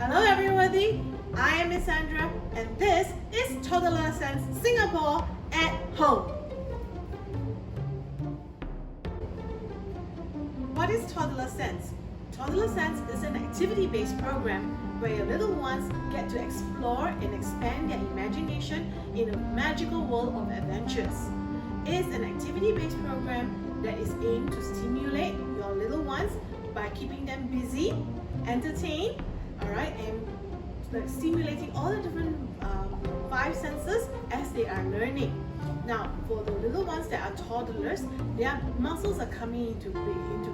Hello everybody, I am Miss Sandra and this is Toddler Sense Singapore at Home. What is Toddler Sense? Toddler Sense is an activity-based program where your little ones get to explore and expand their imagination in a magical world of adventures. It is an activity-based program that is aimed to stimulate your little ones by keeping them busy, entertained, alright, and stimulating all the different five senses as they are learning. Now, for the little ones that are toddlers, their muscles are coming into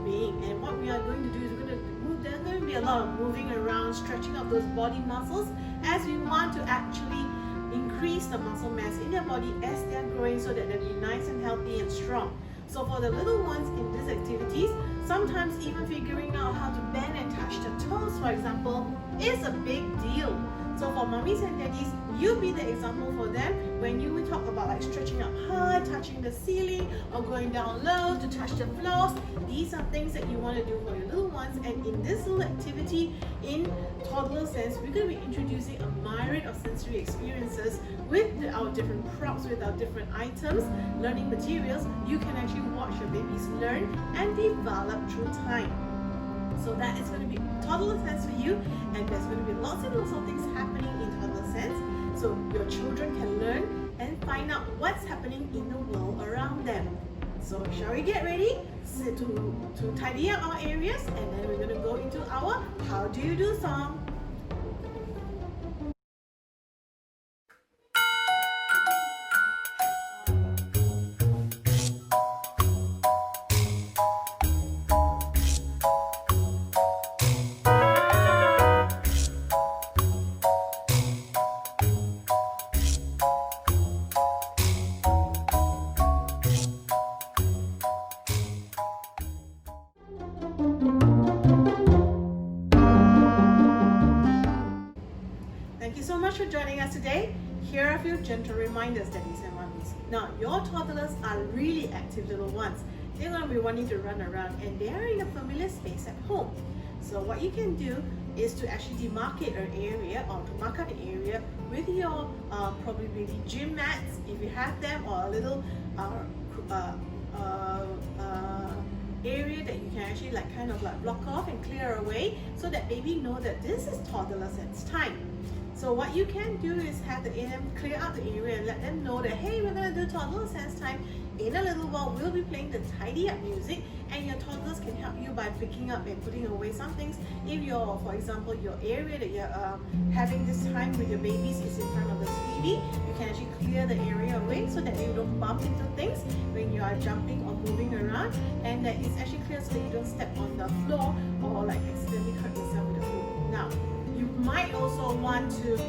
being, and what we are going to do is there's going to be a lot of moving around, stretching out those body muscles as we want to actually increase the muscle mass in their body as they are growing so that they'll be nice and healthy and strong. So for the little ones in these activities, sometimes even figuring out how to bend and touch the toes, for example, is a big deal. So for mommies and daddies, you be the example for them when you talk about like stretching up high, touching the ceiling, or going down low to touch the floors. These are things that you want to do for your little ones. And in this little activity, in Toddler Sense, we're going to be introducing a myriad of sensory experiences with our different props, with our different items, learning materials. You can actually watch your babies learn and develop through time. So that is going to be Toddler Sense for you, and there's going to be lots and lots of things happening in Toddler Sense, so your children can learn and find out what's happening in the world around them. So shall we get ready to tidy up our areas, and then we're going to go into our How Do You Do song. Thank you so much for joining us today. Here are a few gentle reminders, daddies and mummies. Now, your toddlers are really active little ones. They're going to be wanting to run around, and they are in a familiar space at home. So what you can do is to actually demarcate an area, or to mark out an area with your probably maybe gym mats if you have them, or a little area that you can actually like kind of like block off and clear away, so that baby know that this is Toddler Sense time. So what you can do is have the AM clear out the area and let them know that, hey, we're going to do Toddler Sense time. In a little while, we'll be playing the tidy up music, and your toddlers can help you by picking up and putting away some things. If you're, for example, your area that you're having this time with your babies is in front of the TV, you can actually clear the area away so that you don't bump into things when you are jumping or moving around, and that it's actually clear so that you don't step on the floor or like accidentally hurt yourself with the food. Now, you might also want to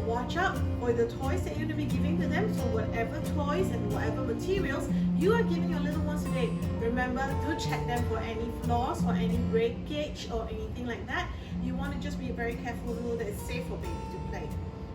watch out for the toys that you're going to be giving to them. So whatever toys and whatever materials you are giving your little ones today, remember to check them for any flaws or any breakage or anything like that. You want to just be very careful to know that it's safe for baby to play.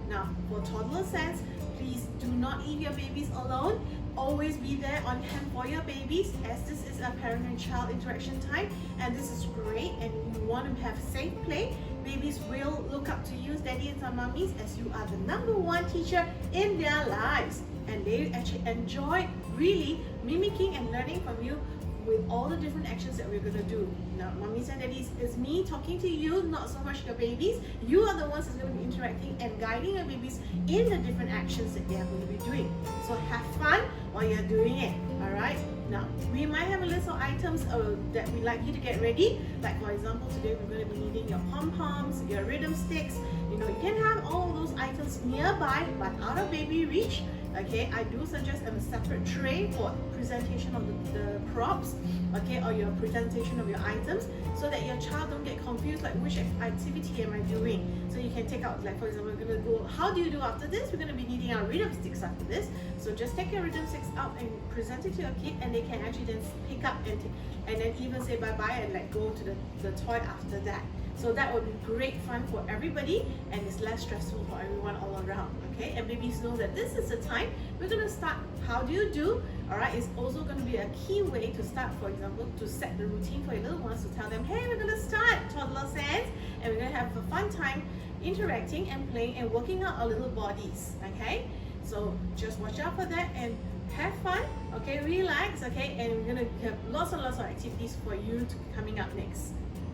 Now, for Toddler Sense, please do not leave your babies alone. Always be there on hand for your babies, as this is a parent and child interaction time, and this is great, and you want to have safe play. Babies will look up to you, daddies and mummies, as you are the #1 teacher in their lives, and they actually enjoy really mimicking and learning from you with all the different actions that we're going to do. Now, mummies and daddies, it's me talking to you, not so much your babies. You are the ones that's going to be interacting and guiding your babies in the different actions that they are going to be doing. So have fun while you're doing it, alright? Now, we might have a list of items that we'd like you to get ready. Like for example, today we're going to be needing your pom-poms, your rhythm sticks. You know, you can have all of those items nearby but out of baby reach. Okay, I do suggest a separate tray for presentation of the props, okay, or your presentation of your items, so that your child don't get confused like which activity am I doing. So you can take out, like for example, we're going to go, how do you do after this? We're going to be needing our rhythm sticks after this. So just take your rhythm sticks out and present it to your kid, and they can actually then pick up and then even say bye-bye and like go to the toy after that. So that would be great fun for everybody, and it's less stressful for everyone all around, okay? And babies know that this is the time we're going to start How Do You Do Alright, it's also going to be a key way to start, for example, to set the routine for your little ones, to tell them, hey, we're going to start toddler sense, and we're going to have a fun time interacting and playing and working out our little bodies. Okay, so just watch out for that and have fun. Okay, relax. Okay, and we're going to have lots and lots of activities for you coming up next.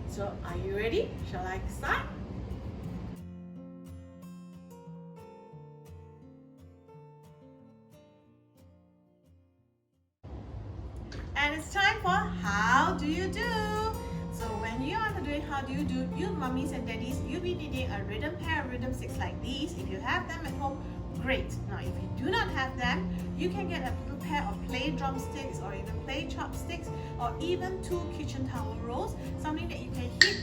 So are you ready? Shall I start? And it's time for how do you do? So when you are doing how do you do, you mummies and daddies, you'll be needing a rhythm pair of rhythm sticks like these. If you have them at home, great. Now if you do not have them, you can get a little pair of play drumsticks or even play chopsticks or even 2 kitchen towel rolls, something that you can hit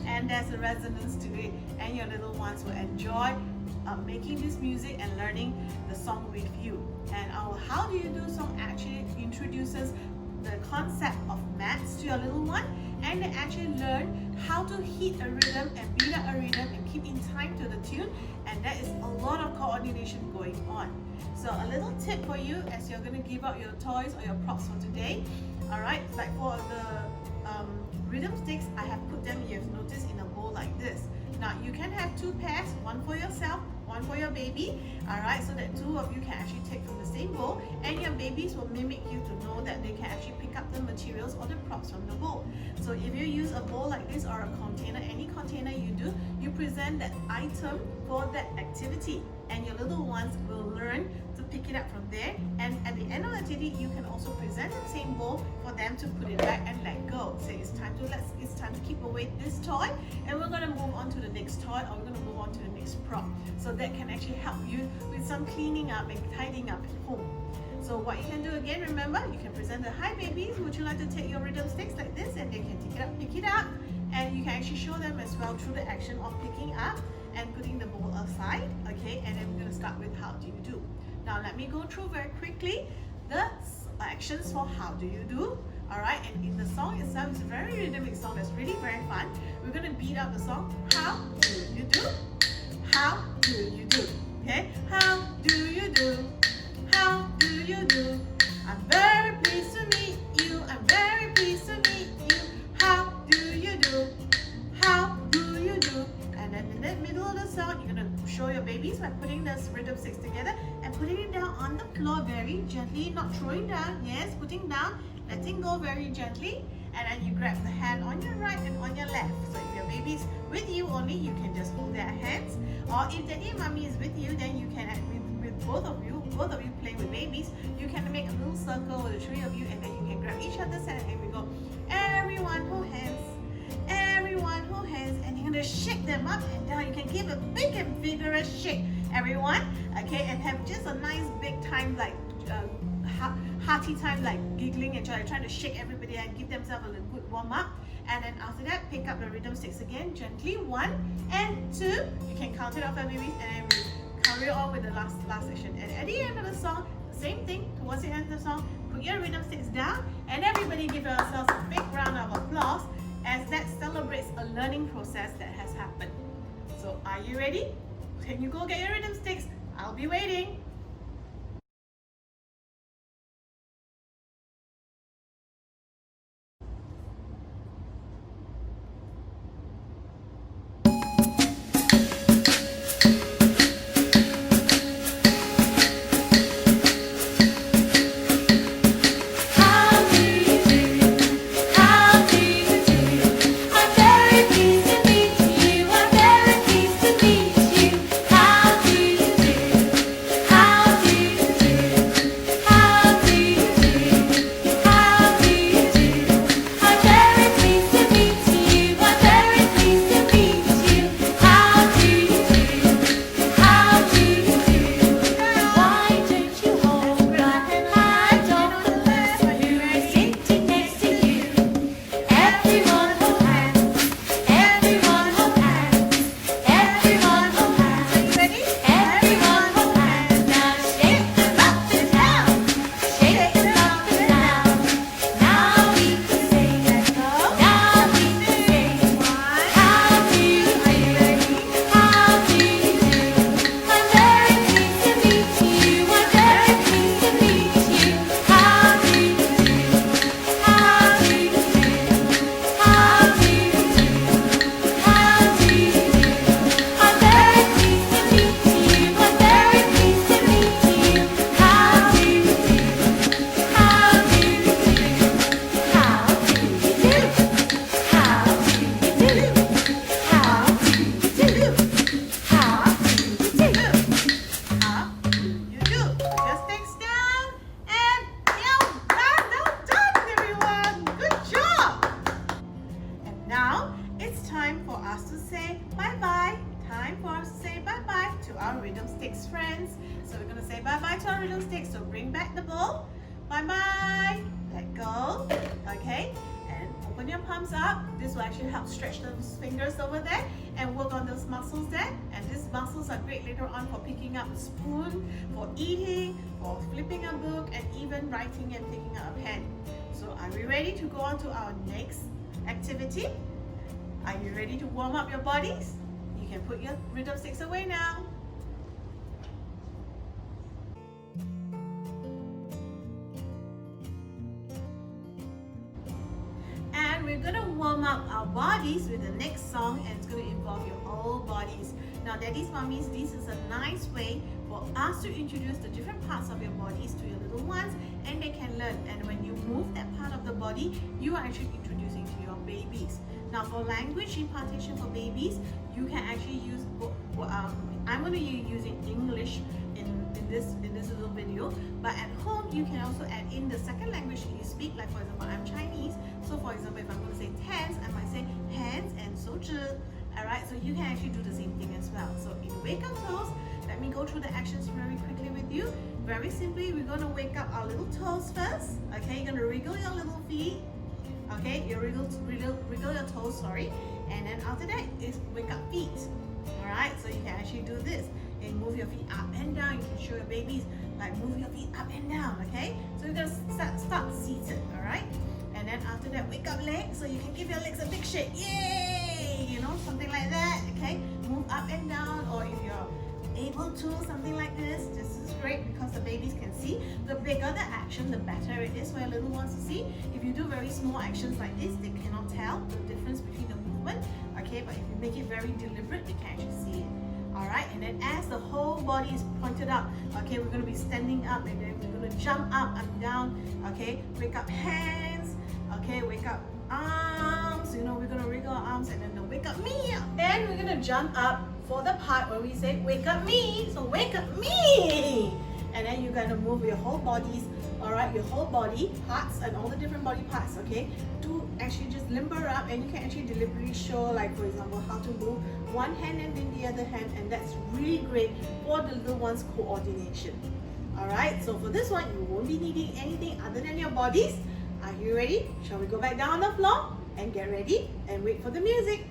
and there's a resonance to it, and your little ones will enjoy making this music and learning the song with you. And our how do you do song actually introduces the concept of maths to your little one, and they actually learn how to hit a rhythm and beat up a rhythm and keep in time to the tune, and there is a lot of coordination going on. So a little tip for you as you're going to give out your toys or your props for today. Alright, like for the rhythm sticks, I have put them, you have noticed, in a bowl like this. Now you can have 2 pairs, one for yourself, one for your baby, alright, so that 2 of you can actually take from the same bowl, and your babies will mimic you to know that they can actually pick up the materials or the props from the bowl. So if you use a bowl like this or a container, any container you do, you present that item for that activity, and your little ones will learn to pick it up from there, and at the end of the activity you can also present the same bowl for them to put it back and let go. So it's time to keep away this toy, and we're going to move on to the next toy, or we're going to move on to the next prop, so that can actually help you with some cleaning up and tidying up at home. So what you can do again, remember, you can present the hi babies, would you like to take your rhythm sticks like this, and they can pick it up, and you can actually show them as well through the action of picking up and putting the bowl aside. Okay, and then we're going to start with how do you do. Now let me go through very quickly the actions for how do you do. Alright, and in the song itself, it's a very rhythmic song that's really very fun. We're going to beat out the song, how do you do? How do you do? Okay, how do you do? How do you do? I'm very pleased to meet you. I'm very pleased to meet you. How do you do? How do you do? And then in the middle of the song, you're going to show your babies by putting the rhythm sticks together and putting it down on the floor very gently, not throwing down. Yes, putting down, letting go very gently. And then you grab the hand on your right and on your left. So if your baby's with you only, you can just hold their hands. Or if daddy and mommy is with you, then you can, with both of you playing with babies, you can make a little circle with the 3 of you, and then you can grab each other's hand and we go, everyone hold hands, everyone hold hands, and you're going to shake them up and down. You can give a big and vigorous shake, everyone, okay, and have just a nice big time, like hearty time, like giggling and trying to shake everybody and give themselves a good warm up. And then after that, pick up the rhythm sticks again gently, 1 and 2. You can count it off for babies, and then we carry on with the last section. And at the end of the song, same thing. Towards the end of the song, put your rhythm sticks down, and everybody give yourselves a big round of applause, as that celebrates a learning process that has happened. So are you ready? Can you go get your rhythm sticks? I'll be waiting. How bye. Let go. Okay. And open your palms up. This will actually help stretch those fingers over there and work on those muscles there. And these muscles are great later on for picking up a spoon, for eating, for flipping a book, and even writing and picking up a pen. So are we ready to go on to our next activity? Are you ready to warm up your bodies? You can put your rhythm sticks away now. And we're going to warm up our bodies with the next song, and it's going to involve your whole bodies. Now daddies, mummies, this is a nice way for us to introduce the different parts of your bodies to your little ones, and they can learn. And when you move that part of the body, you are actually introducing to your babies. Now for language impartation for babies, you can actually use, I'm going to be using English in this little video, but at home you can also add in the second language that you speak. Like for example, I'm Chinese, so for example, if I'm going to say hands, I might say hands and 手指. Alright, so you can actually do the same thing as well. So in wake up toes, let me go through the actions very quickly with you. Very simply, we're going to wake up our little toes first. Okay, you're going to wriggle your little feet. Okay, you wriggle your toes, sorry. And then after that is wake up feet. Alright, so you can actually do this and move your feet up and down. You can show your babies like move your feet up and down. Okay, so you're going to start seated. Alright, and then after that wake up legs, so you can give your legs a big shake. Yay! You know, something like that. Okay, move up and down, or if you're able to, something like this. This is great because the babies can see. The bigger the action, the better it is for your little ones to see. If you do very small actions like this, they cannot tell the difference between the movement. Okay, but if you make it very deliberate, they can actually see it. Alright, and then as the whole body is pointed up, okay, we're going to be standing up, and then we're going to jump up and down. Okay, wake up hands. Okay, wake up arms. You know, we're going to wriggle our arms, and then the wake up me. Then we're going to jump up for the part where we say wake up me. So wake up me, and then you're going to move your whole bodies, all right, your whole body parts and all the different body parts, okay, to actually just limber up. And you can actually deliberately show, like for example, how to move one hand and then the other hand, and that's really great for the little one's coordination. All right, so for this one you won't be needing anything other than your bodies. Are you ready? Shall we go back down on the floor and get ready and wait for the music?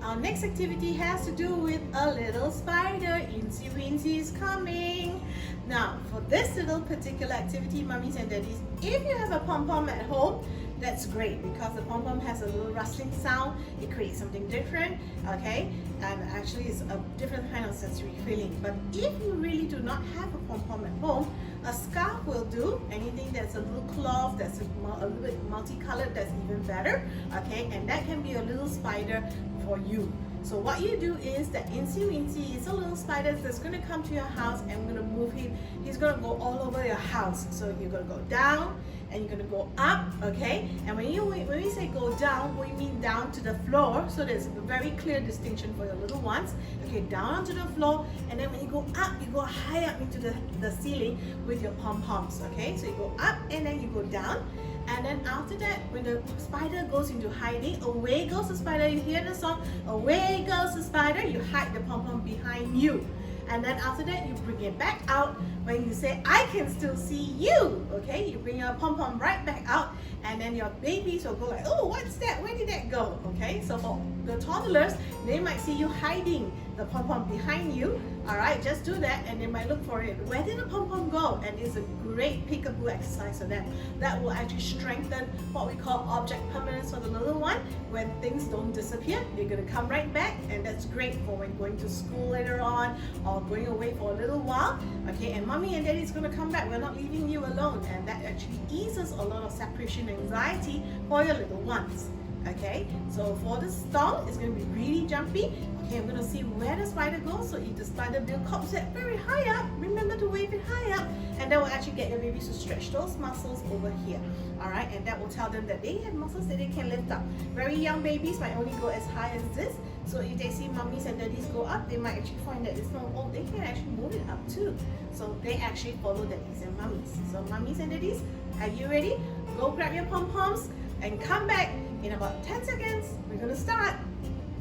Our next activity has to do with a little spider. Incy Wincy is coming. Now, for this little particular activity, mummies and daddies, if you have a pom-pom at home, that's great because the pom-pom has a little rustling sound. It creates something different, okay? And actually it's a different kind of sensory feeling. But if you really do not have a pom-pom at home, a scarf will do. Anything that's a little cloth, that's a little bit multicolored, that's even better, okay? And that can be a little spider for you. So what you do is that Incy Wincy is a little spider that's going to come to your house, and I'm going to move him. He's going to go all over your house. So you're going to go down and you're going to go up, okay? And when we say go down, we mean down to the floor. So there's a very clear distinction for your little ones. Okay, down onto the floor, and then when you go up, you go high up into the ceiling with your pom-poms, okay? So you go up and then you go down. And then after that, when the spider goes into hiding, away goes the spider. You hear the song, away goes the spider. You hide the pom-pom behind you. And then after that, you bring it back out when you say, I can still see you. Okay, you bring your pom-pom right back out, and then your babies will go like, oh, what's that? Where did that go? Okay, so for the toddlers, they might see you hiding the pom-pom behind you. All right, just do that, and they might look for it. Where did the pom-pom go? And it's a great peekaboo exercise for them. That will actually strengthen what we call object permanence for the little one. When things don't disappear, they're going to come right back, and that's great for when going to school later on or going away for a little while. Okay, and mommy and daddy's going to come back. We're not leaving you alone, and that actually eases a lot of separation anxiety for your little ones. Okay, so for the stall, it's going to be really jumpy. Okay, I'm going to see where the spider goes. So if the spider bill comes at very high up, remember to wave it high up, and that will actually get your babies to stretch those muscles over here. All right, and that will tell them that they have muscles that they can lift up. Very young babies might only go as high as this. So if they see mummies and daddies go up, they might actually find that it's not, oh, they can actually move it up too. So they actually follow daddies and mummies. So mummies and daddies, are you ready? Go grab your pom-poms and come back in about 10 seconds. We're going to start.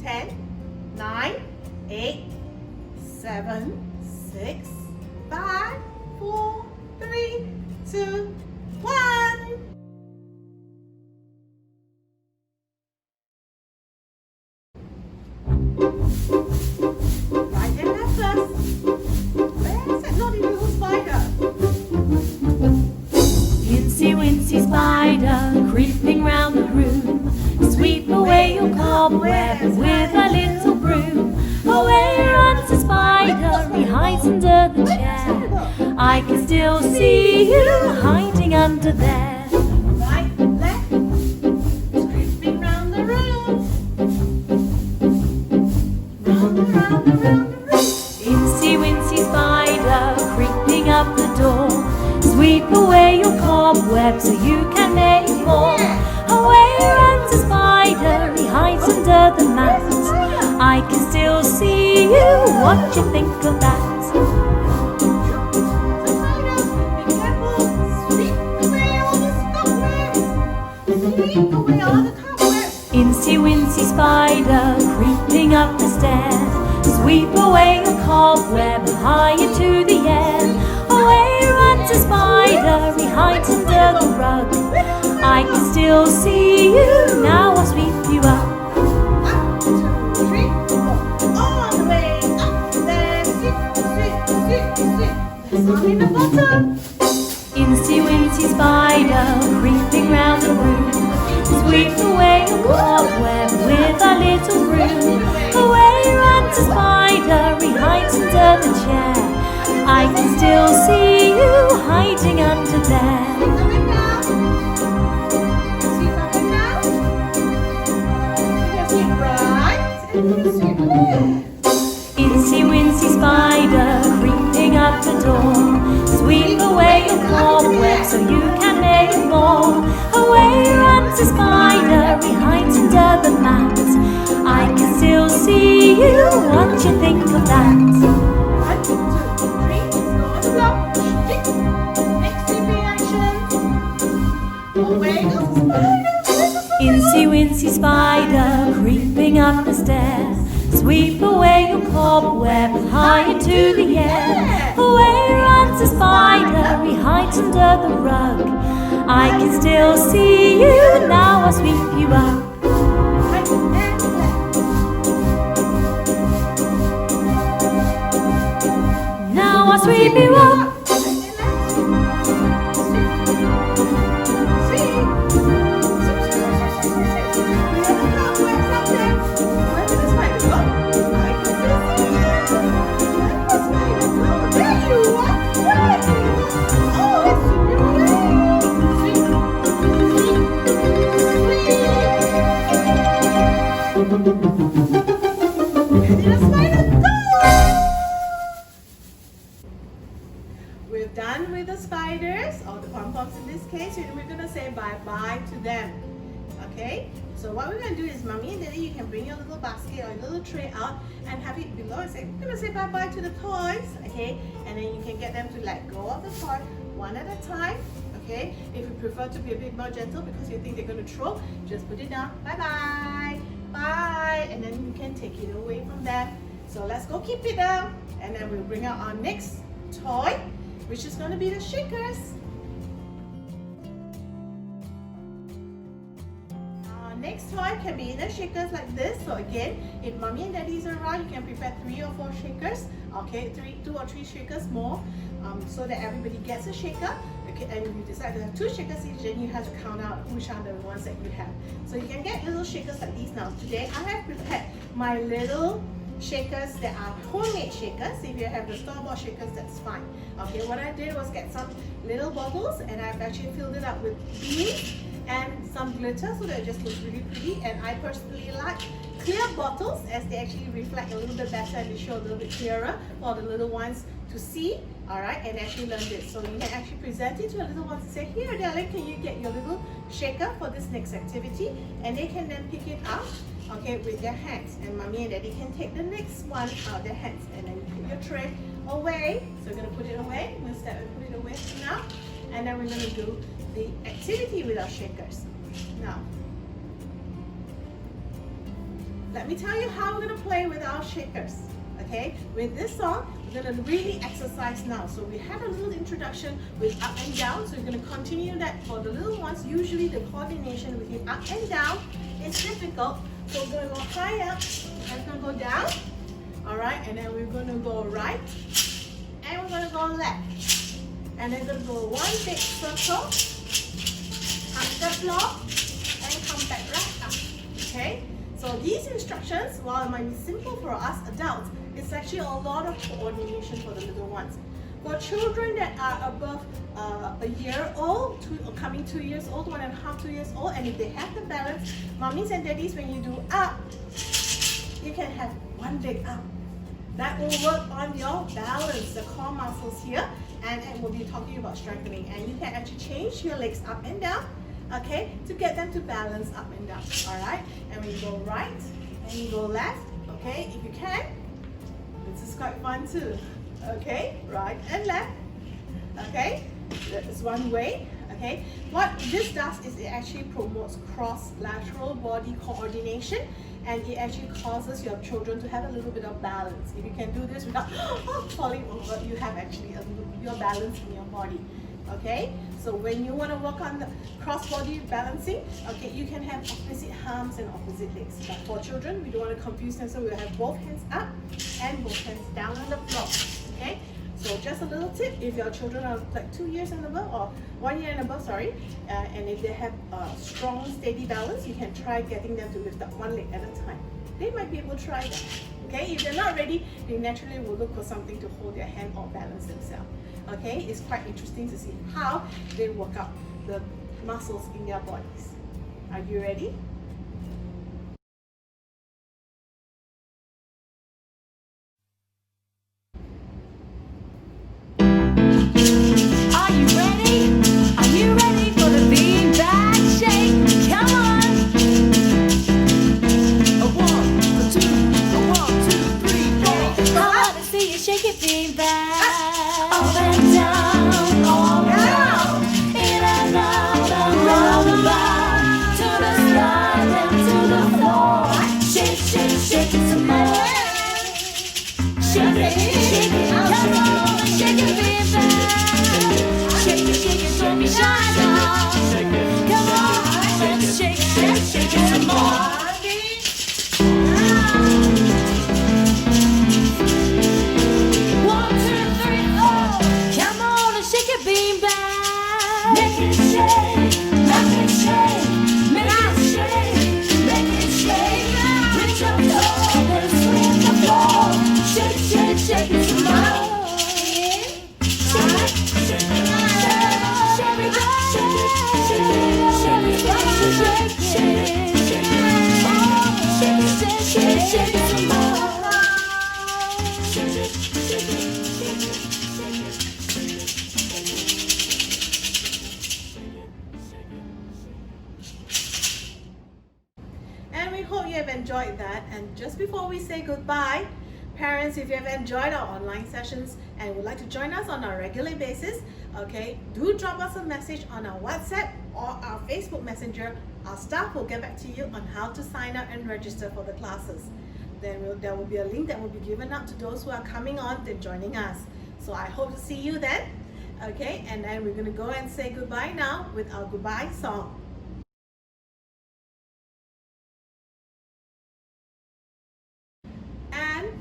10, 9, 8, 7, 6, 5, 4, 3, 2, 1. Right and left first. Where's that naughty little spider? Incy Wincy spider creeping round the room, sweep away your cobweb with a little broom. Away runs the spider, he hides under the chair. I can still see you hiding under there. Right, left, creeping round the room. Round the room. Incy Wincy spider creeping up the door, sweep away your cobweb so you can make more. Away runs the spider, he hides under the mat. I can still see you, what you think of that? Be careful, sweep away all the cobwebs. Sweep away all the cobwebs. Incy Wincy spider creeping up the stairs, sweep away your cobweb high into the air. Away runs the spider, he hides under the rug. I can still see you, now I'll sweep you up. 1, 2, 3, 4. All the way up there. Sweep, sweep, sweep, sweep. That's all in the bottom. Incy Wincy spider creeping round the room, sweep away your cobweb with a little broom. Away runs the spider, he hides under the chair. I can still see you hiding under there. Coming down. Sweep up and down. You can sweep right and you can sweep left. Incy Wincy spider creeping up the door, sweep away your cobweb so you can make more. Away runs the spider, he hides under the mat. I can still see you, what you think of that? 1, 2, 3, go on the block. Next sweeping action. Away goes the spider. Incy Wincy spider creeping up the stairs, sweep away your cobweb high into the air. Away runs the spider, he hides under the rug. I can still see you, now I'll sweep you up. Right and left. Now I'll sweep you up. Right and left. Sweep. Sweep. And the spider, go! We're done with the spiders, or the pom-poms in this case, and we're gonna say bye-bye to them. Okay? So what we're gonna do is, Mommy and Daddy, you can bring your little basket or your little tray out and have it below and say, we're gonna say bye-bye to the toys, okay? And then you can get them to let go of the toy one at a time, okay? If you prefer to be a bit more gentle because you think they're gonna throw, just put it down, bye-bye, bye, and then you can take it away from them. So let's go keep it down, and then we'll bring out our next toy, which is gonna be the shakers. Next toy can be in the shakers like this. So again, if Mommy and Daddy is around, you can prepare 3 or 4 shakers. Okay, 2 or 3 shakers more, so that everybody gets a shaker. Okay, and if you decide to have 2 shakers each, then you have to count out which are the ones that you have. So you can get little shakers like these now. Today I have prepared my little shakers that are homemade shakers. If you have the store-bought shakers, that's fine. Okay, what I did was get some little bottles, and I've actually filled it up with beans and some glitter so that it just looks really pretty. And I personally like clear bottles as they actually reflect a little bit better and they show a little bit clearer for the little ones to see, alright, and actually learn this. So you can actually present it to your little ones and say, here darling, can you get your little shaker for this next activity? And they can then pick it up, okay, with their hands, and Mommy and Daddy can take the next one out of their hands, and then you put your tray away. So we're going to put it away. We're going to step and put it away for now, and then we're going to do the activity with our shakers. Now, let me tell you how we're going to play with our shakers. Okay, with this song, we're going to really exercise now. So we had a little introduction with up and down, so we're going to continue that for the little ones. Usually the coordination between up and down is difficult, so we're going to go high up and we're going to go down, alright, and then we're going to go right and we're going to go left, and then we're going to go one big circle, touch the floor and come back right up. Okay, so these instructions, while it might be simple for us adults, it's actually a lot of coordination for the little ones. For children that are above a year old, coming 2 years old, 1.5, 2 years old, and if they have the balance, Mommies and Daddies, when you do up, you can have one leg up. That will work on your balance, the core muscles here, and we'll be talking about strengthening. And you can actually change your legs up and down, okay, to get them to balance up and down, alright? And when you go right and you go left, okay, if you can, this is quite fun too. Okay, right and left. Okay, that is one way. Okay, what this does is it actually promotes cross-lateral body coordination, and it actually causes your children to have a little bit of balance. If you can do this without falling over, you have actually your balance in your body. Okay, so when you want to work on the cross-body balancing, okay, you can have opposite arms and opposite legs. But for children, we don't want to confuse them, so we'll have both hands up and both hands down on the floor. Okay, so just a little tip, if your children are like 2 years and above, or 1 year and above, sorry, and if they have strong, steady balance, you can try getting them to lift up one leg at a time. They might be able to try that. Okay, if they're not ready, they naturally will look for something to hold their hand or balance themselves. Okay, it's quite interesting to see how they work out the muscles in their bodies. Are you ready? Are you ready? Are you ready for the beanbag shake? Come on! A 1, a 2, a 1, 2, 3, 4. I wanna see you shake it, beanbag. Up and down, all around, in and out, around and round, to the sky and to the floor. Shake, shake, shake it some more. Shake it, come on, shake it, beanbag. Shake it, don't be shy now. Come on, let's shake, shake, shake it some more. Shake it. enjoyed that. And just before we say goodbye, parents, if you have enjoyed our online sessions and would like to join us on a regular basis, okay, do drop us a message on our WhatsApp or our Facebook Messenger. Our staff will get back to you on how to sign up and register for the classes. Then there will be a link that will be given out to those who are coming on and joining us. So I hope to see you then. Okay, and then we're going to go and say goodbye now with our goodbye song. And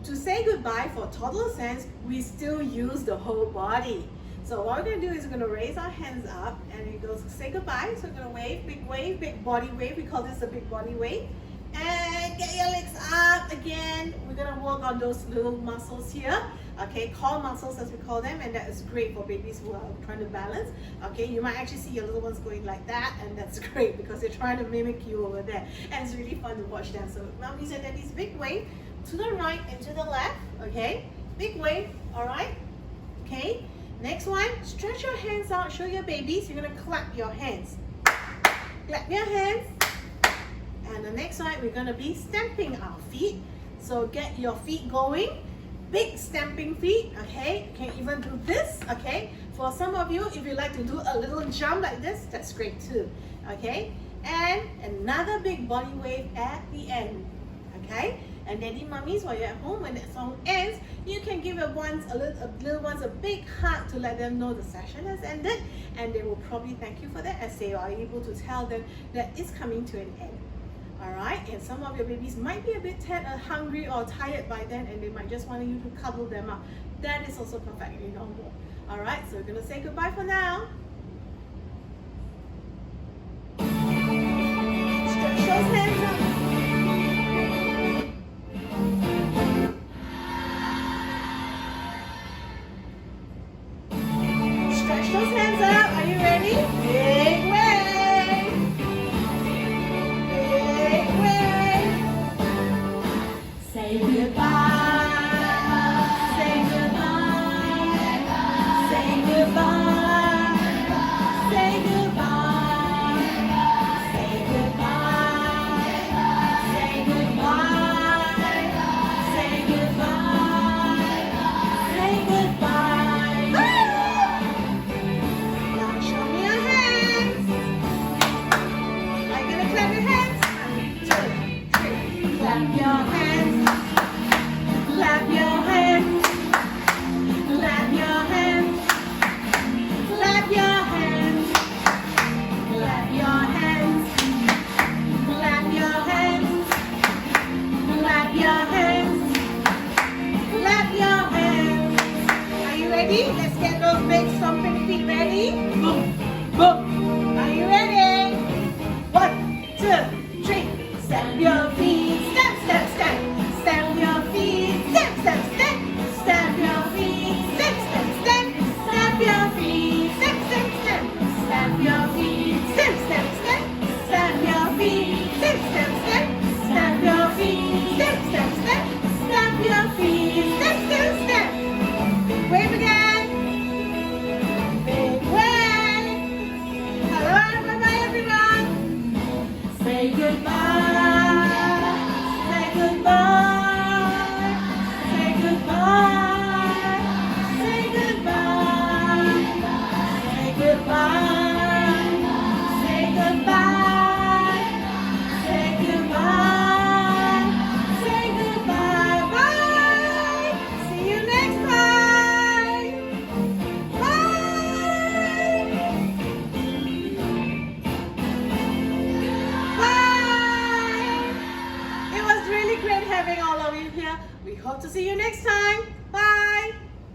to say goodbye for toddler sense, we still use the whole body. So what we're going to do is we're going to raise our hands up and it goes say goodbye. So we're going to wave, big body wave. We call this a big body wave. And get your legs up again. We're going to work on those little muscles here. Okay, core muscles as we call them, and that is great for babies who are trying to balance. Okay, you might actually see your little ones going like that, and that's great because they're trying to mimic you over there. And it's really fun to watch them. So mommies and daddies, big wave to the right and to the left. Okay, big wave, all right? Okay, next one, stretch your hands out, show your babies. You're going to clap your hands. Clap your hands. And the next one, we're going to be stamping our feet. So get your feet going. Big stamping feet, okay? You can even do this, okay? For some of you, if you like to do a little jump like this, that's great too, okay? And another big body wave at the end, okay? And daddy, mummies, while you're at home, when that song ends, you can give your little ones a big hug to let them know the session has ended, and they will probably thank you for that as they are able to tell them that it's coming to an end. Alright, and some of your babies might be a bit hungry or tired by then, and they might just want you to cuddle them up. That is also perfectly normal. Alright, so we're going to say goodbye for now. Stretch those hands up. Stretch those hands up. Are you ready? Big wave. Say goodbye, say goodbye, say goodbye, say goodbye, say goodbye, say goodbye, say goodbye, say goodbye. Now show me your hands. Are you gonna clap your hands? 1, 2, 3. Clap your hands. Clap your hands, clap your hands, clap your hands, clap your hands, clap your hands, clap your hands, clap your hands. Are you ready? Let's get those big stomping feet ready. Boom, boom. Are you ready? 1, 2, 3. Stamp your feet, stamp, stamp, stamp. Stamp your feet, stamp, stamp, stamp. Stamp your feet, stamp, stamp, stamp. Stamp your feet, stamp, stamp, stamp. Stamp your feet, stamp, stamp, stamp. Stamp your feet, stamp, stamp, stamp. Stamp your feet, stamp, stamp, stamp. Stamp your feet, stamp, stamp, stamp. Big wave again. Big wave. Hello, bye-bye everyone. Say goodbye. Having all of you here. We hope to see you next time. Bye.